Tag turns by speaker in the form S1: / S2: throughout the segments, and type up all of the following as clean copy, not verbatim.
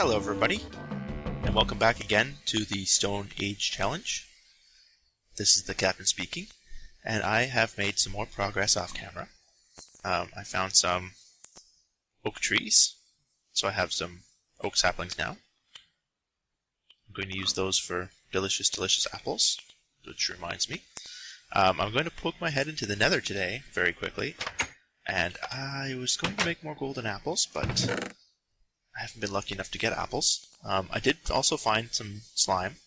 S1: Hello everybody, and welcome back again to the Stone Age Challenge. This is the captain speaking, and I have made some more progress off camera. I found some oak trees, so I have some oak saplings now. I'm going to use those for delicious apples, which reminds me. I'm going to poke my head into the Nether today, very quickly, and I was going to make more golden apples, but I haven't been lucky enough to get apples. I did also find some slime.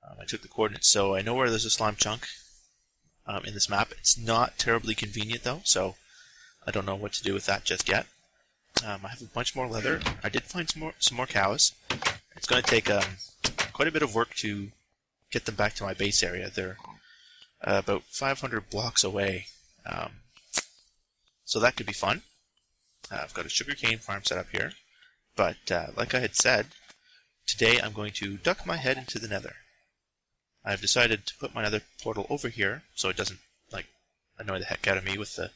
S1: I took the coordinates, so I know where there's a slime chunk in this map. It's not terribly convenient though, so I don't know what to do with that just yet. I have a bunch more leather. I did find some more cows. It's going to take quite a bit of work to get them back to my base area. They're about 500 blocks away, so that could be fun. I've got a sugarcane farm set up here, but like I had said, today I'm going to duck my head into the Nether. I've decided to put my Nether portal over here so it doesn't annoy the heck out of me with the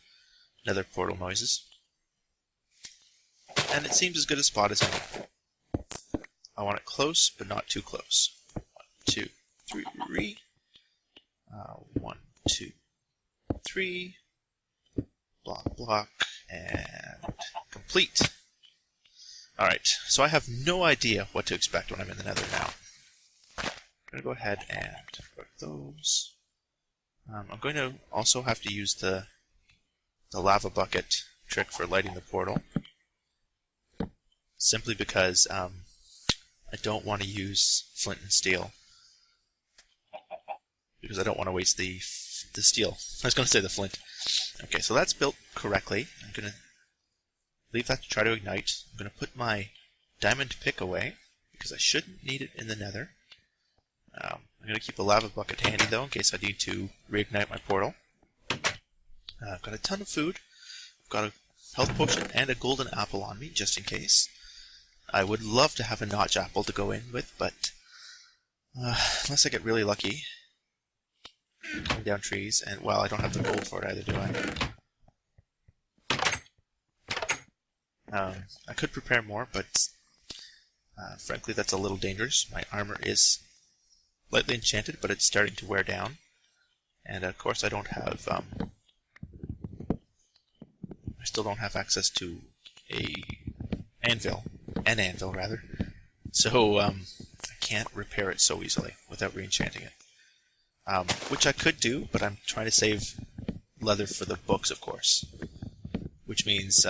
S1: Nether portal noises. And it seems as good a spot as any. I want it close, but not too close. 1, 2, 3. 1, 2, 3. Block, and complete. Alright, so I have no idea what to expect when I'm in the Nether now. I'm going to go ahead and put those. I'm going to also have to use the lava bucket trick for lighting the portal. Simply because I don't want to use flint and steel. Because I don't want to waste the steel. I was going to say the flint. Okay, so that's built correctly. I'm going to leave that to try to ignite. I'm going to put my diamond pick away, because I shouldn't need it in the Nether. I'm going to keep a lava bucket handy, though, in case I need to reignite my portal. I've got a ton of food. I've got a health potion and a golden apple on me, just in case. I would love to have a notch apple to go in with, but unless I get really lucky. Cutting down trees, and well, I don't have the gold for it either, do I? I could prepare more, but frankly that's a little dangerous. My armor is lightly enchanted, but it's starting to wear down. And of course I don't have, I still don't have access to an anvil rather. So I can't repair it so easily without re-enchanting it. Which I could do, but I'm trying to save leather for the books, of course. Which means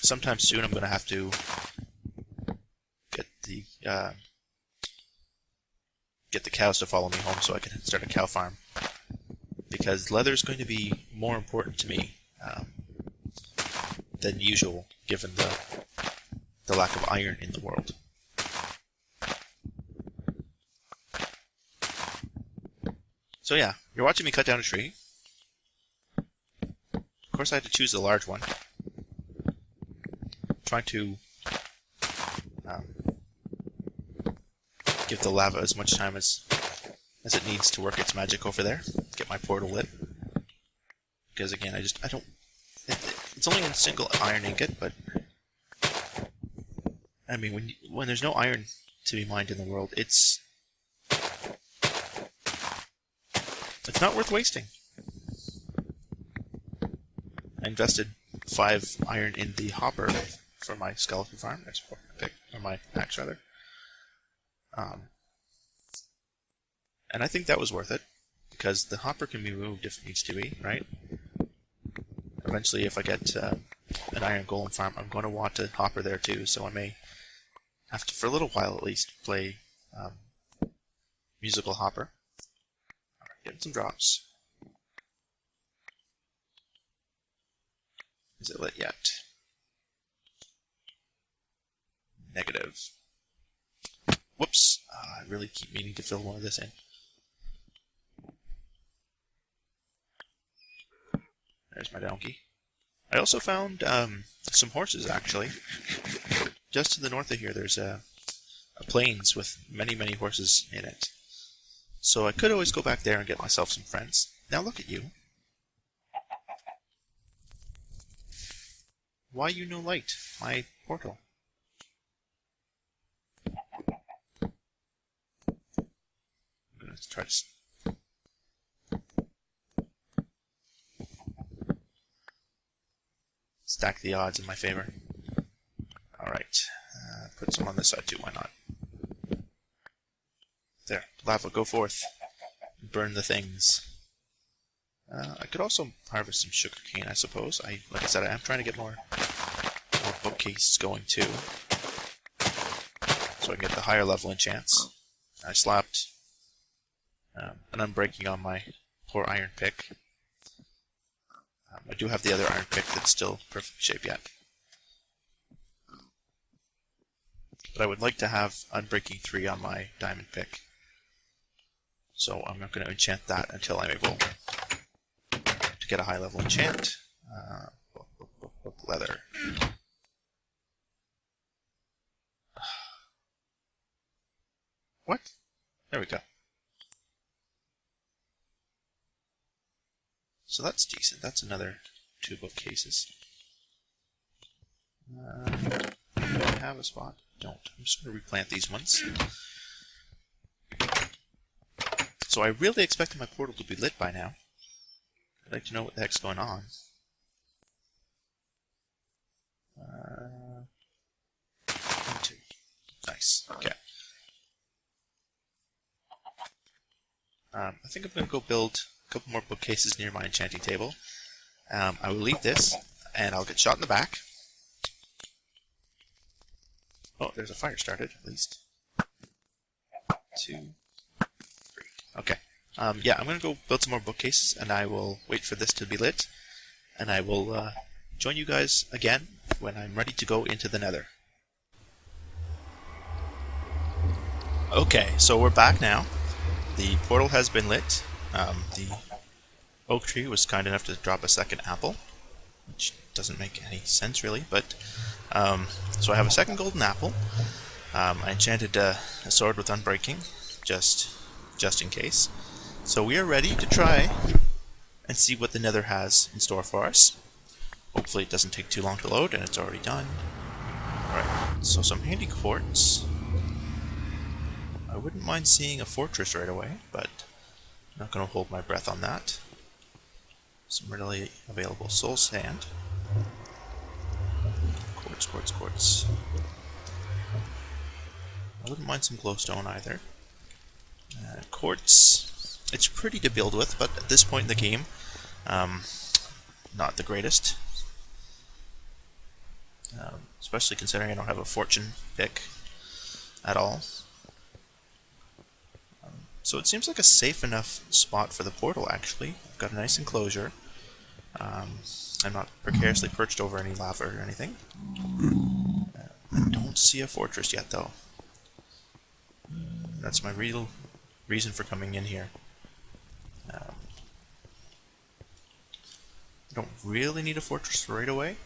S1: sometime soon I'm going to have to get the cows to follow me home so I can start a cow farm. Because leather is going to be more important to me than usual, given the lack of iron in the world. So yeah, you're watching me cut down a tree. Of course I had to choose the large one. I'm trying to give the lava as much time as it needs to work its magic over there. Get my portal lit. Because again, I don't... It's only a single iron ingot, but... I mean, when there's no iron to be mined in the world, it's not worth wasting. I invested 5 iron in the hopper for my skeleton farm. That's or my axe rather. And I think that was worth it, because the hopper can be moved if it needs to be, right? Eventually, if I get an iron golem farm, I'm going to want a hopper there too, so I may have to, for a little while at least, play musical hopper. Getting some drops. Is it lit yet? Negative. Whoops. I really keep meaning to fill one of this in. There's my donkey. I also found some horses, actually. Just to the north of here, there's a plains with many horses in it. So I could always go back there and get myself some friends. Now look at you. Why you no light? My portal. gonna try to stack the odds in my favor. Alright. Put some on this side too, why not? There. Lava, go forth. Burn the things. I could also harvest some sugarcane, I suppose. Like I said, I am trying to get more bookcases going too, so I can get the higher level enchants. I slapped an unbreaking on my poor iron pick. I do have the other iron pick that's still perfect shape yet. But I would like to have unbreaking 3 on my diamond pick. So I'm not going to enchant that until I'm able to get a high level enchant. Leather. What? There we go. So that's decent. That's another 2 bookcases. Do I have a spot? Don't. I'm just going to replant these ones. So I really expected my portal to be lit by now. I'd like to know what the heck's going on. 1, 2. Nice. Okay. I think I'm going to go build a couple more bookcases near my enchanting table. I will leave this, and I'll get shot in the back. Oh, there's a fire started, at least. 2, 3. Okay. Yeah, I'm going to go build some more bookcases, and I will wait for this to be lit, and I will join you guys again when I'm ready to go into the Nether. Okay, so we're back now. The portal has been lit. The oak tree was kind enough to drop a second apple, which doesn't make any sense really, but so I have a second golden apple. I enchanted a sword with unbreaking, just in case. So we are ready to try and see what the Nether has in store for us. Hopefully it doesn't take too long to load, and it's already done. Alright, so some handy quartz. I wouldn't mind seeing a fortress right away, but I'm not going to hold my breath on that. Some readily available soul sand. Quartz, quartz, quartz. I wouldn't mind some glowstone either. Quartz, it's pretty to build with, but at this point in the game, not the greatest. Especially considering I don't have a fortune pick at all. So it seems like a safe enough spot for the portal, actually. I've got a nice enclosure. I'm not precariously perched over any lava or anything. I don't see a fortress yet, though. That's my real reason for coming in here. I don't really need a fortress right away.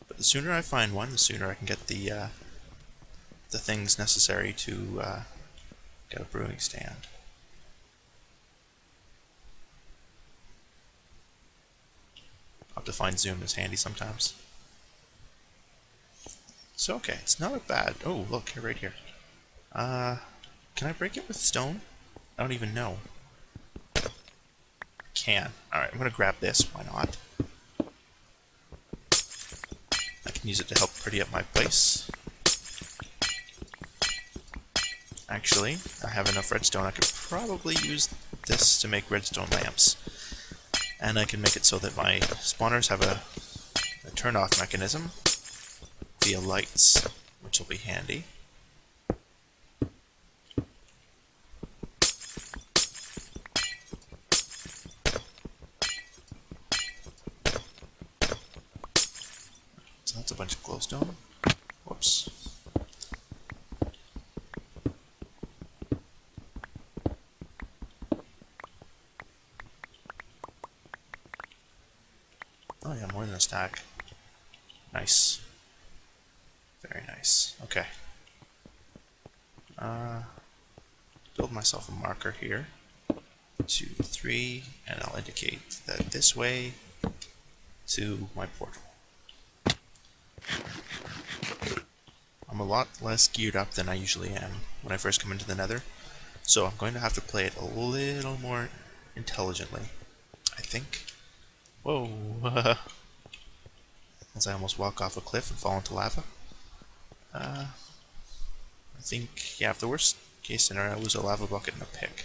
S1: But the sooner I find one, the sooner I can get the things necessary to get a brewing stand. I'll have to find zoom is handy sometimes. So okay, it's not bad. Oh, look, right here. Can I break it with stone? I don't even know. I can. Alright, I'm gonna grab this, why not? I can use it to help pretty up my place. Actually, I have enough redstone. I could probably use this to make redstone lamps. And I can make it so that my spawners have a turn-off mechanism via lights, which will be handy. So that's a bunch of glowstone. Whoops. Oh yeah, more than a stack. Nice. Very nice. Okay. Build myself a marker here. 2, 3, and I'll indicate that this way to my portal. I'm a lot less geared up than I usually am when I first come into the Nether, So I'm going to have to play it a little more intelligently, I think. Whoa! As I almost walk off a cliff and fall into lava. I think, yeah, if the worst case scenario, I lose a lava bucket and a pick.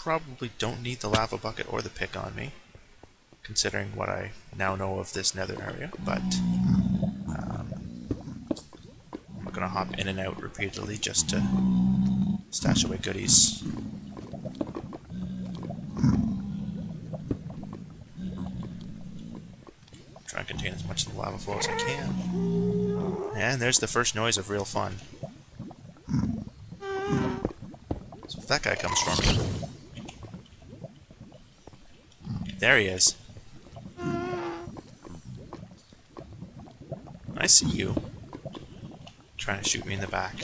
S1: Probably don't need the lava bucket or the pick on me, considering what I now know of this nether area, but I'm going to hop in and out repeatedly just to stash away goodies. Try and contain as much of the lava flow as I can. And there's the first noise of real fun. So if that guy comes for me... There he is. I see you. Trying to shoot me in the back.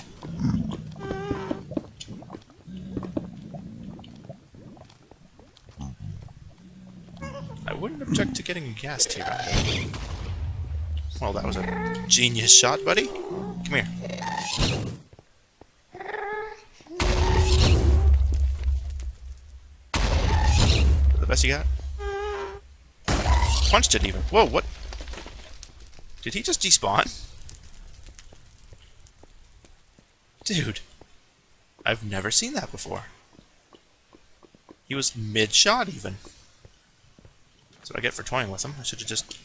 S1: I wouldn't object to getting a gas tier out of it. Well, that was a genius shot, buddy. Come here. The best you got? Punched it even. Whoa, what? Did he just despawn? Dude. I've never seen that before. He was mid-shot even. That's what I get for toying with him. I should have just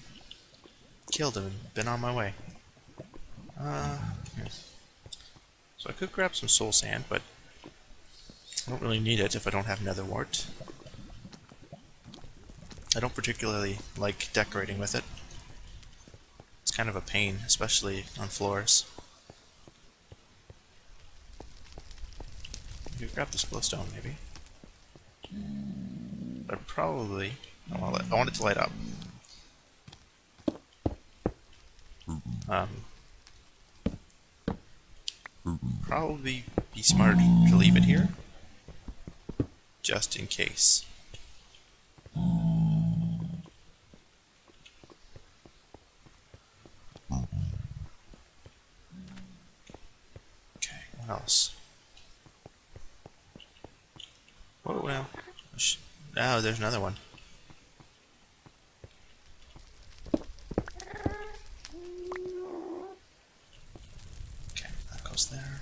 S1: killed him and been on my way. So I could grab some soul sand, but I don't really need it if I don't have nether wart. I don't particularly like decorating with it. It's kind of a pain, especially on floors. You could grab this glowstone, maybe. But probably... I want it to light up. Probably be smart to leave it here, just in case. Okay, what else? Oh, well. Oh, there's another one. There.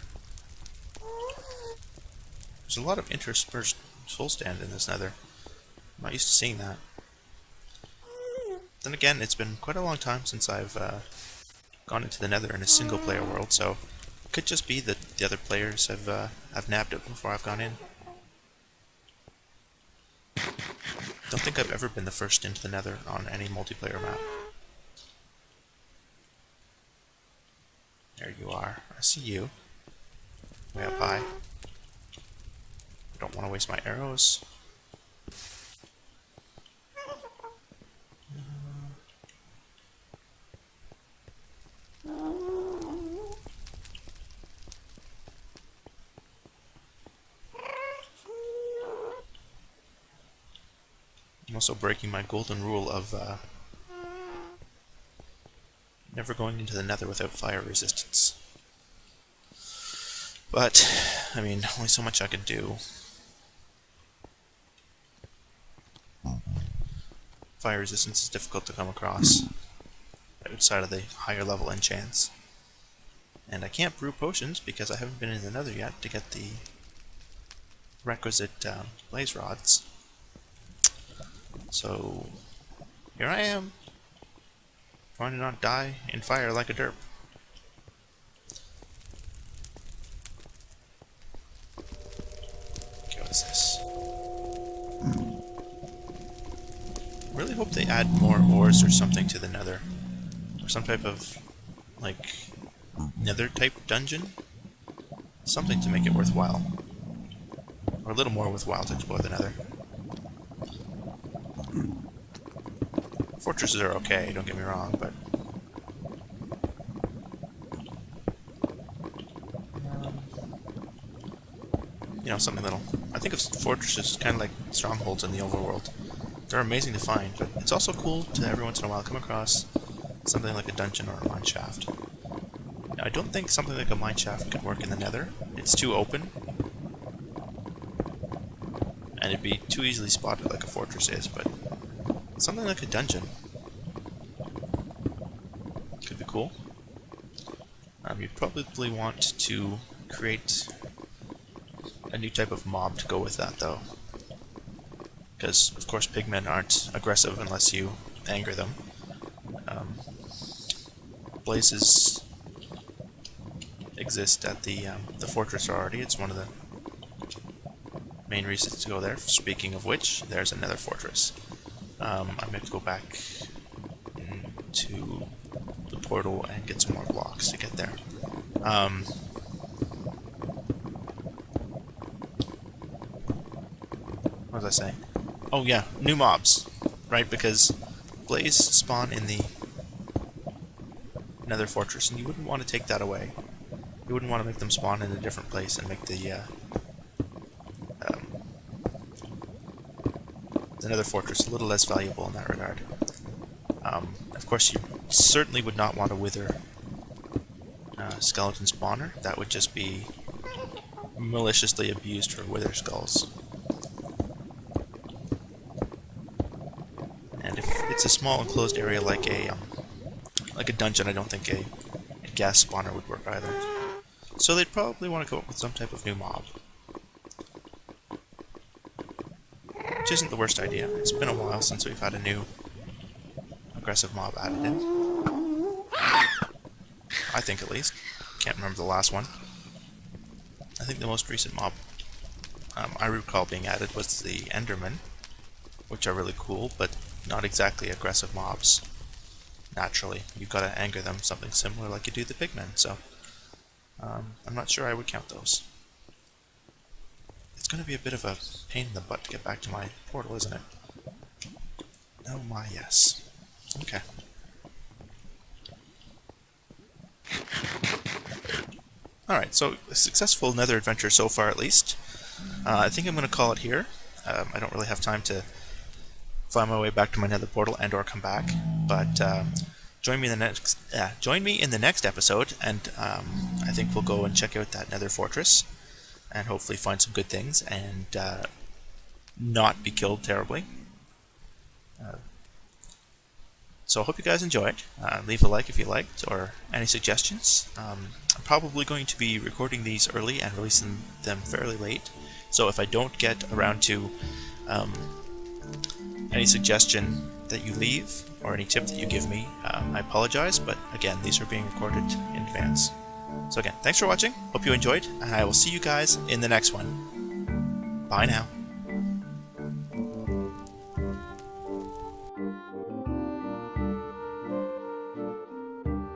S1: There's a lot of interspersed soul stand in this nether. I'm not used to seeing that. Then again, it's been quite a long time since I've gone into the nether in a single player world, so it could just be that the other players have nabbed it before I've gone in. Don't think I've ever been the first into the nether on any multiplayer map. There you are. I see you. Way up high. I don't want to waste my arrows. I'm also breaking my golden rule of never going into the nether without fire resistance. But, I mean, only so much I could do. Fire resistance is difficult to come across outside of the higher level enchants. And I can't brew potions because I haven't been in the nether yet to get the requisite blaze rods. So, here I am, trying to not die in fire like a derp. Okay, what is this? Really hope they add more ores or something to the nether. Or some type of, like, nether type dungeon. Something to make it worthwhile. Or a little more worthwhile to explore the nether. Fortresses are okay, don't get me wrong, but... you know, something that'll... I think of fortresses as kind of like strongholds in the overworld. They're amazing to find, but it's also cool to every once in a while come across something like a dungeon or a mine shaft. I don't think something like a mineshaft could work in the Nether. It's too open. And it'd be too easily spotted like a fortress is, but something like a dungeon could be cool. You'd probably want to create a new type of mob to go with that, though. Because, of course, pigmen aren't aggressive unless you anger them. Blazes exist at the fortress already. It's one of the main reasons to go there. Speaking of which, there's another fortress. I'm going to go back to the portal and get some more blocks to get there. What was I saying? Oh yeah, new mobs, right? Because Blaze spawn in the Nether fortress, and you wouldn't want to take that away. You wouldn't want to make them spawn in a different place and make the Nether fortress a little less valuable in that regard. Of course, you certainly would not want a wither skeleton spawner. That would just be maliciously abused for wither skulls. And if it's a small enclosed area like a dungeon, I don't think a gas spawner would work either. So they'd probably want to come up with some type of new mob. Which isn't the worst idea. It's been a while since we've had a new aggressive mob added in. I think, at least. Can't remember the last one. I think the most recent mob I recall being added was the Enderman, which are really cool, but not exactly aggressive mobs. Naturally, you've got to anger them, something similar like you do the pigmen, so I'm not sure I would count those. It's going to be a bit of a pain in the butt to get back to my portal, isn't it? Oh my, yes. Okay. Alright, so a successful Nether adventure so far, at least. I think I'm going to call it here. I don't really have time to find my way back to my Nether portal and or come back, but join me in the next episode, and I think we'll go and check out that Nether fortress and hopefully find some good things and not be killed terribly. So I hope you guys enjoyed. Leave a like if you liked, or any suggestions. I'm probably going to be recording these early and releasing them fairly late, so if I don't get around to any suggestion that you leave, or any tip that you give me, I apologize, but again, these are being recorded in advance. So again, thanks for watching, hope you enjoyed, and I will see you guys in the next one. Bye now.